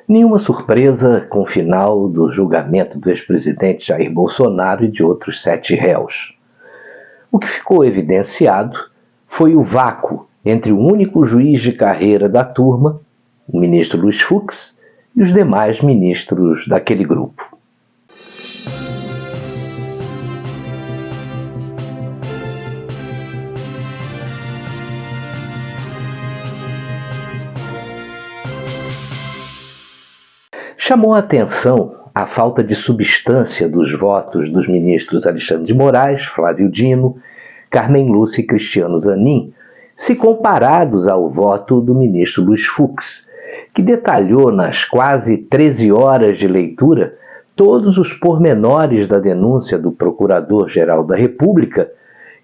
Nenhuma surpresa com o final do julgamento do ex-presidente Jair Bolsonaro e de outros 7 réus. O que ficou evidenciado foi o vácuo entre o único juiz de carreira da turma, o ministro Luiz Fux, e os demais ministros daquele grupo. Chamou a atenção a falta de substância dos votos dos ministros Alexandre de Moraes, Flávio Dino, Carmen Lúcia e Cristiano Zanin, se comparados ao voto do ministro Luiz Fux, que detalhou nas quase 13 horas de leitura todos os pormenores da denúncia do Procurador-Geral da República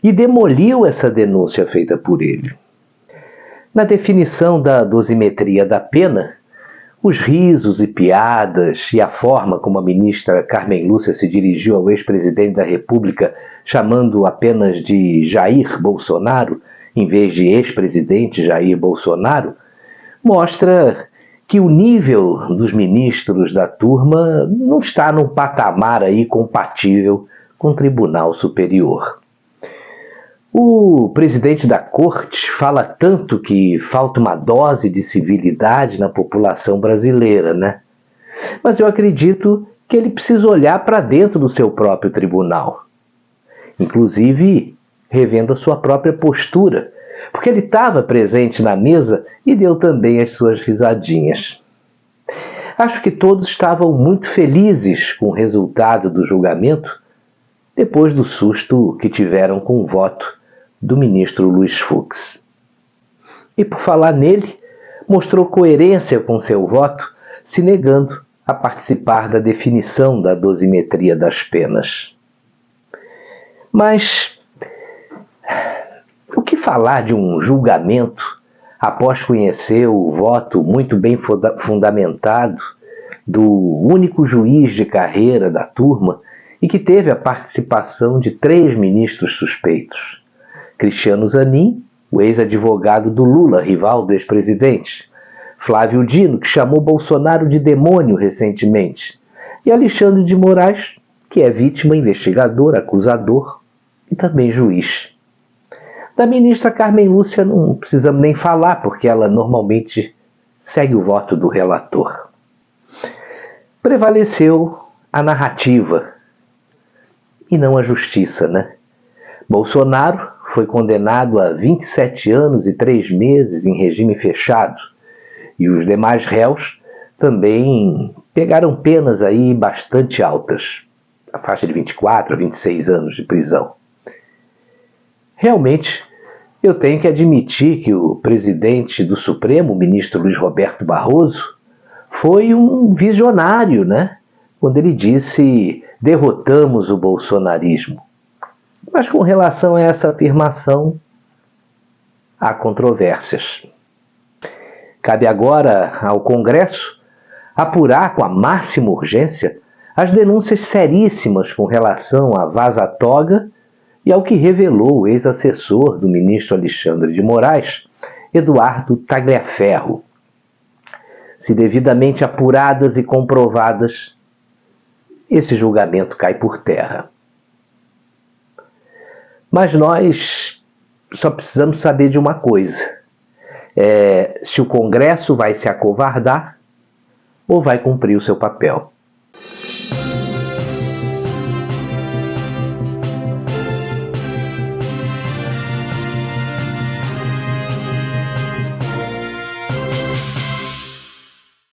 e demoliu essa denúncia feita por ele. Na definição da dosimetria da pena, os risos e piadas e a forma como a ministra Carmen Lúcia se dirigiu ao ex-presidente da República, chamando apenas de Jair Bolsonaro, em vez de ex-presidente Jair Bolsonaro, mostra que o nível dos ministros da turma não está num patamar aí compatível com o Tribunal Superior. O presidente da corte fala tanto que falta uma dose de civilidade na população brasileira, né? Mas eu acredito que ele precisa olhar para dentro do seu próprio tribunal, inclusive revendo a sua própria postura, porque ele estava presente na mesa e deu também as suas risadinhas. Acho que todos estavam muito felizes com o resultado do julgamento, depois do susto que tiveram com o voto do ministro Luiz Fux. E por falar nele, mostrou coerência com seu voto, se negando a participar da definição da dosimetria das penas. Mas o que falar de um julgamento após conhecer o voto muito bem fundamentado do único juiz de carreira da turma e que teve a participação de 3 ministros suspeitos? Cristiano Zanin, o ex-advogado do Lula, rival do ex-presidente. Flávio Dino, que chamou Bolsonaro de demônio recentemente. E Alexandre de Moraes, que é vítima, investigador, acusador e também juiz. Da ministra Carmen Lúcia não precisamos nem falar, porque ela normalmente segue o voto do relator. Prevaleceu a narrativa e não a justiça, né? Bolsonaro foi condenado a 27 anos e 3 meses em regime fechado, e os demais réus também pegaram penas aí bastante altas, a faixa de 24 a 26 anos de prisão. Realmente, eu tenho que admitir que o presidente do Supremo, o ministro Luiz Roberto Barroso, foi um visionário, né? Quando ele disse: derrotamos o bolsonarismo. Mas com relação a essa afirmação, há controvérsias. Cabe agora ao Congresso apurar com a máxima urgência as denúncias seríssimas com relação à vaza-toga e ao que revelou o ex-assessor do ministro Alexandre de Moraes, Eduardo Tagliaferro. Se devidamente apuradas e comprovadas, esse julgamento cai por terra. Mas nós só precisamos saber de uma coisa: se o Congresso vai se acovardar ou vai cumprir o seu papel.